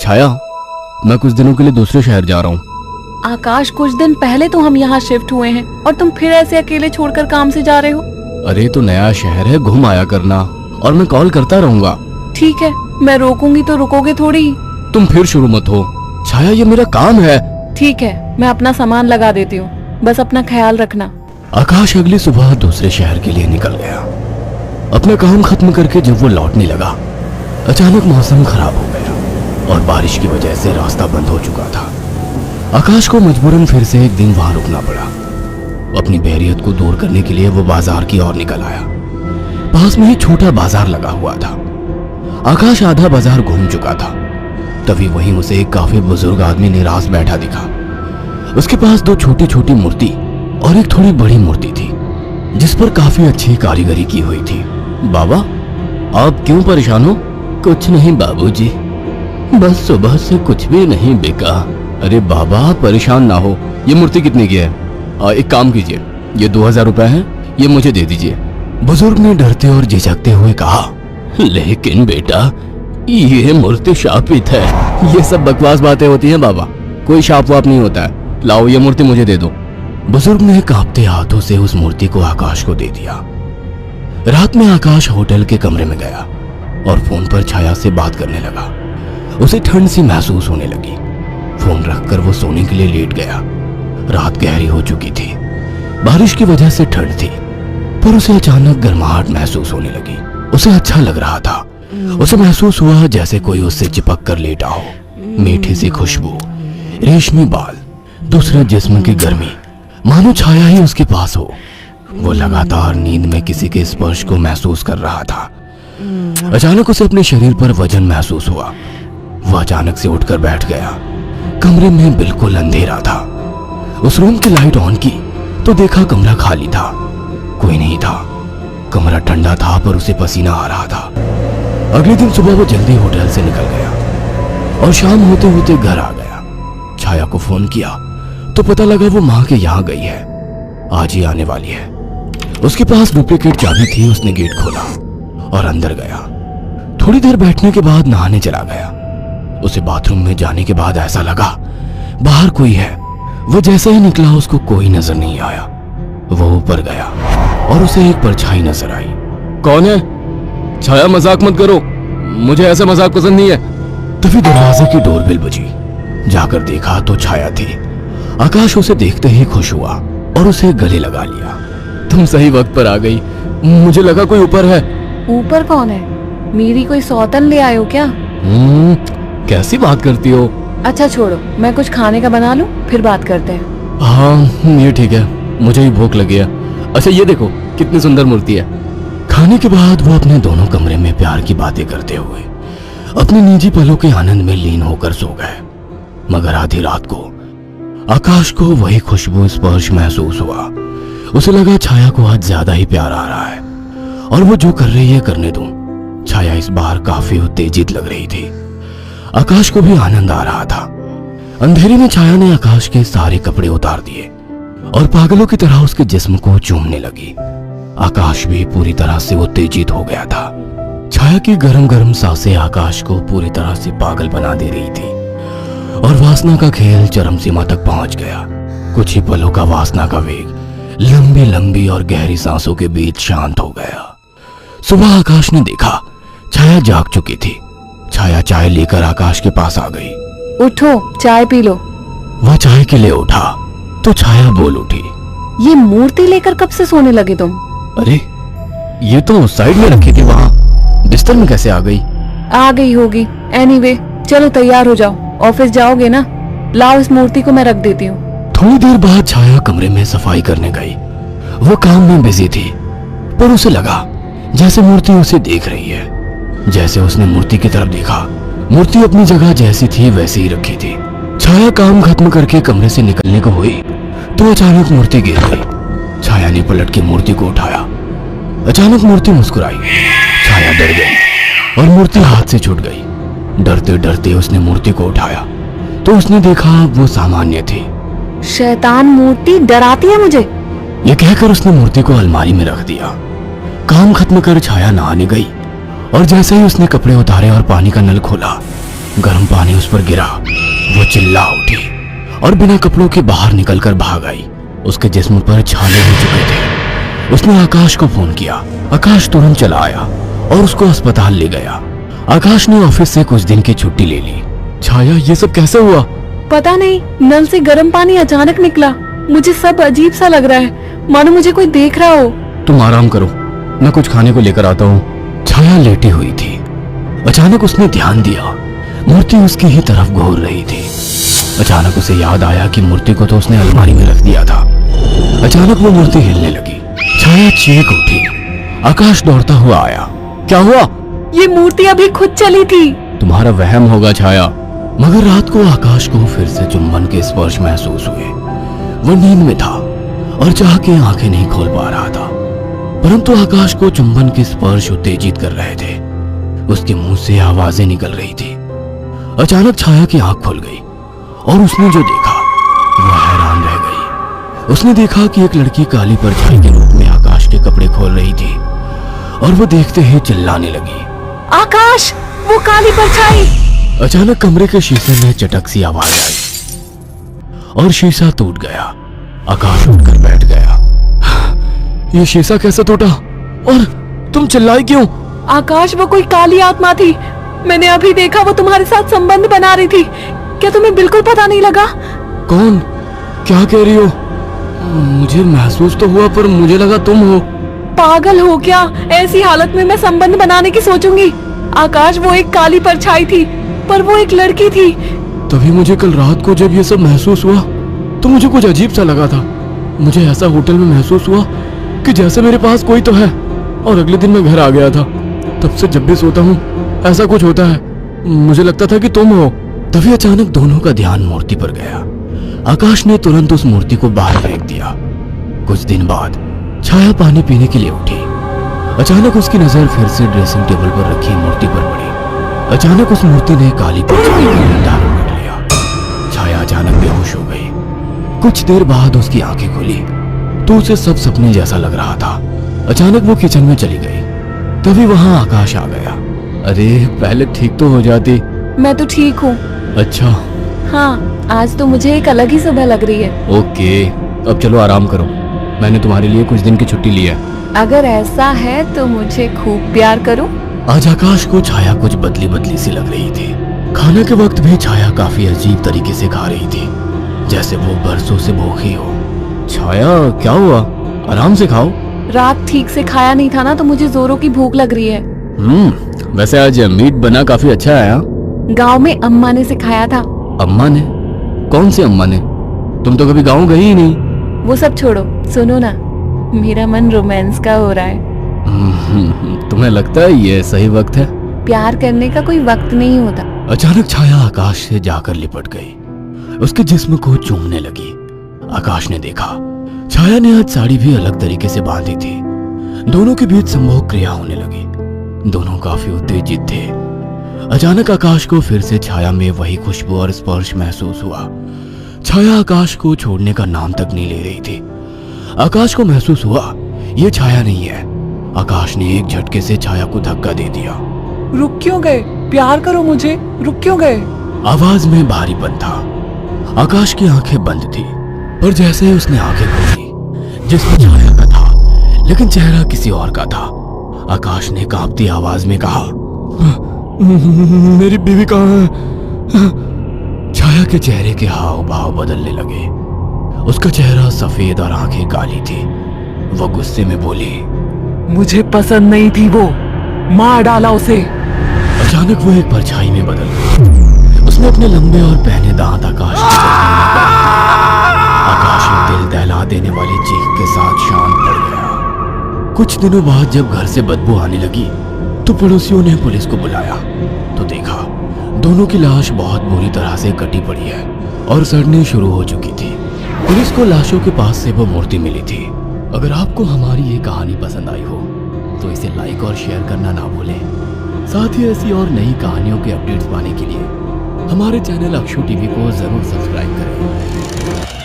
छाया, मैं कुछ दिनों के लिए दूसरे शहर जा रहा हूँ। आकाश, कुछ दिन पहले तो हम यहाँ शिफ्ट हुए हैं और तुम फिर ऐसे अकेले छोड़कर काम से जा रहे हो। अरे तो नया शहर है, घूम आया करना, और मैं कॉल करता रहूंगा। ठीक है, मैं रोकूंगी तो रुकोगे थोड़ी ही। तुम फिर शुरू मत हो छाया, ये मेरा काम है। ठीक है, मैं अपना सामान लगा देती हूँ, बस अपना ख्याल रखना। आकाश अगली सुबह दूसरे शहर के लिए निकल गया। अपना काम खत्म करके जब वो लौटने लगा, अचानक मौसम खराब हो गया और बारिश की वजह से रास्ता बंद हो चुका था। आकाश को मजबूरन फिर से एक दिन वहां रुकना पड़ा। अपनी बोरियत को दूर करने के लिए वो बाजार की ओर निकल आया। पास में ही छोटा बाजार लगा हुआ था। आकाश आधा बाजार घूम चुका था, तभी वहीं उसे एक काफी बुजुर्ग आदमी निराश बैठा दिखा। उसके पास दो छोटी छोटी मूर्ति और एक थोड़ी बड़ी मूर्ति थी, जिस पर काफी अच्छी कारीगरी की हुई थी। बाबा, आप क्यों परेशान हो? कुछ नहीं बाबूजी, बस सुबह से कुछ भी नहीं बिका। अरे बाबा, परेशान ना हो। ये मूर्ति कितने की है? एक काम कीजिए, ये 2000 रुपए है, ये मुझे दे दीजिए। बुजुर्ग ने डरते और झिझकते हुए कहा, लेकिन बेटा, ये मूर्ति शापित है। ये सब बकवास बातें होती हैं बाबा, कोई शाप वाप नहीं होता है। लाओ, ये मूर्ति मुझे दे दो। बुजुर्ग ने कांपते हाथों से उस मूर्ति को आकाश को दे दिया। रात में आकाश होटल के कमरे में गया और फोन पर छाया से बात करने लगा। उसे ठंड सी महसूस होने लगी। फोन रखकर वो सोने के लिए लेट गया। रात गहरी हो चुकी थी, बारिश की वजह से ठंड थी, पर उसे अचानक गर्माहट महसूस होने लगी। उसे अच्छा लग रहा था। उसे महसूस हुआ जैसे कोई उससे चिपक कर लेटा हो। मीठी सी खुशबू, रेशमी बाल, दूसरा जिस्म की गर्मी, मानो छाया ही उसके पास हो। वो लगातार नींद में किसी के स्पर्श को महसूस कर रहा था। अचानक उसे अपने शरीर पर वजन महसूस हुआ। वो अचानक से उठकर बैठ गया। कमरे में बिल्कुल अंधेरा था। उस रूम की लाइट ऑन की तो देखा कमरा खाली था, कोई नहीं था। कमरा ठंडा था पर उसे पसीना आ रहा था। अगले दिन सुबह वो जल्दी होटल से निकल गया और शाम होते होते घर आ गया। छाया को फोन किया तो पता लगा वो माँ के यहाँ गई है, आज ही आने वाली है। उसके पास डुप्लीकेट चाबी थी। उसने गेट खोला और अंदर गया। थोड़ी देर बैठने के बाद नहाने चला गया। उसे बाथरूम में जाने के बाद ऐसा लगा बाहर कोई है। वो जैसे ही निकला उसको कोई नजर नहीं आया। वो ऊपर गया और उसे एक परछाई नजर आई। कौन है? छाया, मजाक मत करो, मुझे ऐसा मजाक पसंद नहीं है। तभी दरवाजे की डोरबेल बजी। जाकर देखा तो छाया थी। आकाश उसे देखते ही खुश हुआ और उसे गले लगा लिया। तुम सही वक्त पर आ गई, मुझे लगा कोई ऊपर है। ऊपर कौन है? मेरी कोई सौतन ले आए हो क्या? कैसी बात करती हो? अच्छा छोड़ो, मैं कुछ खाने का बना लूं, फिर बात करते हैं। हाँ ये ठीक है, मुझे ही भूख लगी है। अच्छा ये देखो कितनी सुंदर मूर्ति है। खाने के बाद वो अपने दोनों कमरे में प्यार की बातें करते हुए अपने निजी पलों के आनंद में लीन होकर सो गए। मगर आधी रात को आकाश को वही खुशबू स्पर्श महसूस हुआ। उसे लगा छाया को आज ज्यादा ही प्यार आ रहा है और वो जो कर रही है करने दूं। छाया इस बार काफी उत्तेजित लग रही थी। आकाश को भी आनंद आ रहा था। अंधेरे में छाया ने आकाश के सारे कपड़े उतार दिए और पागलों की तरह उसके जिस्म को चूमने लगी। आकाश भी पूरी तरह से उत्तेजित हो गया था। छाया की गरम गरम सांसें आकाश को पूरी तरह से पागल बना दे रही थी और वासना का खेल चरम सीमा तक पहुंच गया। कुछ ही पलों का वासना का वेग लंबी लंबी और गहरी सांसों के बीच शांत हो गया। सुबह आकाश ने देखा छाया जाग चुकी थी। छाया चाय लेकर आकाश के पास आ गई। उठो, चाय पी लो। वह चाय के लिए उठा तो छाया बोल उठी, ये मूर्ति लेकर कब से सोने लगे तुम? अरे ये तो साइड में रखी थी, वहां बिस्तर में कैसे आ गई? आ गई होगी। एनीवे, चलो तैयार हो जाओ, ऑफिस जाओगे ना? लाओ, इस मूर्ति को मैं रख देती हूँ। थोड़ी देर बाद छाया कमरे में सफाई करने गई। वो काम में बिजी थी, पर उसे लगा जैसे मूर्ति उसे देख रही है। जैसे उसने मूर्ति की तरफ देखा, मूर्ति अपनी जगह जैसी थी वैसे ही रखी थी। छाया काम खत्म करके कमरे से निकलने को हुई तो अचानक मूर्ति गिर गई। छाया ने पलट के मूर्ति को उठाया। अचानक मूर्ति मुस्कुराई। छाया डर गई और मूर्ति हाथ से छूट गई। डरते डरते उसने मूर्ति को उठाया तो उसने देखा वो सामान्य थी। शैतान मूर्ति डराती है मुझे। ये कहकर उसने मूर्ति को अलमारी में रख दिया। काम खत्म कर छाया नहाने गई और जैसे ही उसने कपड़े उतारे और पानी का नल खोला, गर्म पानी उस पर गिरा। वो चिल्ला उठी और बिना कपड़ों के बाहर निकलकर भाग आई। उसके जिस्म पर छाले हो चुके थे। उसने आकाश को फोन किया। आकाश तुरंत चला आया और उसको अस्पताल ले गया। आकाश ने ऑफिस से कुछ दिन की छुट्टी ले ली। छाया, ये सब कैसे हुआ? पता नहीं, नल से गर्म पानी अचानक निकला। मुझे सब अजीब सा लग रहा है, मानो मुझे कोई देख रहा हो। तुम आराम करो, मैं कुछ खाने को लेकर आता हूँ। छाया लेटी हुई थी। अचानक उसने ध्यान दिया, मूर्ति उसकी ही तरफ घूर रही थी। अचानक उसे याद आया कि मूर्ति को तो उसने अलमारी में रख दिया था। अचानक वो मूर्ति हिलने लगी। छाया चीख उठी। आकाश दौड़ता हुआ आया। क्या हुआ? ये मूर्ति अभी खुद चली थी। तुम्हारा वहम होगा छाया। मगर रात को आकाश को फिर से चुंबन के स्पर्श महसूस हुए। वो नींद में था और चाह के आंखें नहीं खोल पा रहा था, परंतु आकाश को चुंबन के स्पर्श उत्तेजित कर रहे थे। उसके मुंह से आवाजें निकल रही थी। अचानक छाया की आंख खुल गई और उसने जो देखा वह हैरान रह गई। उसने देखा कि एक लड़की काली परछाई के रूप में आकाश के कपड़े खोल रही थी और वो देखते ही चिल्लाने लगी, आकाश, वो काली परछाई! अचानक कमरे के शीशे में चटक सी आवाज आई और शीशा टूट गया। आकाश उठकर बैठ गया। ये शीशा कैसे टूटा और तुम चिल्लाई क्यों? आकाश, वो कोई काली आत्मा थी। मैंने अभी देखा, वो तुम्हारे साथ संबंध बना रही थी। क्या तुम्हें बिल्कुल पता नहीं लगा? कौन? क्या कह रही हो? मुझे महसूस तो हुआ, पर मुझे लगा तुम हो। पागल हो क्या? ऐसी हालत में मैं संबंध बनाने की सोचूंगी? आकाश, वो एक काली परछाई थी, पर वो एक लड़की थी। तभी मुझे कल रात को जब ये सब महसूस हुआ तो मुझे कुछ अजीब सा लगा था। मुझे ऐसा होटल में महसूस हुआ कि जैसे मेरे पास कोई तो है। और अगले दिन मैं घर आ गया था। तब से जब भी सोता हूँ ऐसा कुछ होता है। मुझे लगता था कि तुम हो। तभी अचानक दोनों का ध्यान मूर्ति पर गया। आकाश ने तुरंत उस मूर्ति को बाहर फेंक दिया। कुछ दिन बाद छाया पानी पीने के लिए उठी। अचानक उसकी नजर फिर से ड्रेसिंग टेबल पर रखी मूर्ति पर पड़ी। अचानक उस मूर्ति ने काली परछाई का रूप धारण कर लिया। छाया अचानक बेहोश हो गई। कुछ देर बाद उसकी आंखें खुली तो उसे सब सपने जैसा लग रहा था। अचानक वो किचन में चली गई। तभी वहां आकाश आ गया। अरे, पहले ठीक तो हो जाती। मैं तो ठीक हूँ। अच्छा। हाँ, आज तो मुझे एक अलग ही सुबह लग रही है। ओके, अब चलो आराम करो। मैंने तुम्हारे लिए कुछ दिन की छुट्टी ली है। अगर ऐसा है तो मुझे खूब प्यार करो। आज आकाश को छाया कुछ बदली बदली सी लग रही थी। खाने के वक्त भी छाया काफी अजीब तरीके से खा रही थी, जैसे वो बरसों से भूखी हो। छाया, क्या हुआ? आराम से खाओ। रात ठीक से खाया नहीं था ना, तो मुझे जोरों की भूख लग रही है। वैसे आज मीट बना काफी अच्छा है। गांव में अम्मा ने सिखाया था। अम्मा ने? कौन सी अम्मा ने? तुम तो कभी गांव गई ही नहीं। वो सब छोड़ो, सुनो ना, मेरा मन रोमांस का हो रहा है। तुम्हें लगता है ये सही वक्त है? प्यार करने का कोई वक्त नहीं होता। अचानक छाया आकाश से जाकर लिपट गई। उसके जिस्म को चूमने लगी। आकाश ने देखा छाया ने आज साड़ी भी अलग तरीके से बांधी थी। दोनों के बीच संभोग क्रिया होने लगी। दोनों काफी उत्तेजित थे। अचानक आकाश को फिर से छाया में वही खुशबू और स्पर्श महसूस हुआ। छाया आकाश को छोड़ने का नाम तक नहीं ले रही थी। आकाश को महसूस हुआ ये छाया नहीं है। आकाश ने एक झटके से छाया को धक्का दे दिया। रुक क्यों गए? प्यार करो मुझे, रुक क्यों गए? आवाज में भारीपन था। आकाश की आंखें बंद थी, पर जैसे ही उसने आंखें खोली, जिसमें छाया का था लेकिन चेहरा किसी और का था। आकाश ने कांपती आवाज में कहा, मेरी बीवी कहाँ है? छाया के चेहरे के हाव भाव बदलने लगे। उसका चेहरा सफेद और आंखें काली थी। वो गुस्से में बोली, मुझे पसंद नहीं थी वो, मार डाला उसे। अचानक वो एक परछाई में बदल गई। उसने अपने लंबे और पहने दांत आकाश की गर्दन में गाड़ दिए। आकाश एक दिल दहला देने वाली चीख के साथ शांत पड़ गया। कुछ दिनों बाद जब घर से बदबू आने लगी तो पड़ोसियों ने पुलिस को बुलाया तो देखा दोनों की लाश बहुत बुरी तरह से कटी पड़ी है और सड़ने शुरू हो चुकी थी। पुलिस को लाशों के पास से वो मूर्ति मिली थी। अगर आपको हमारी ये कहानी पसंद आई हो तो इसे लाइक और शेयर करना ना भूलें। साथ ही ऐसी और नई कहानियों के अपडेट्स पाने के लिए हमारे चैनल अक्षु टीवी को जरूर सब्सक्राइब करें।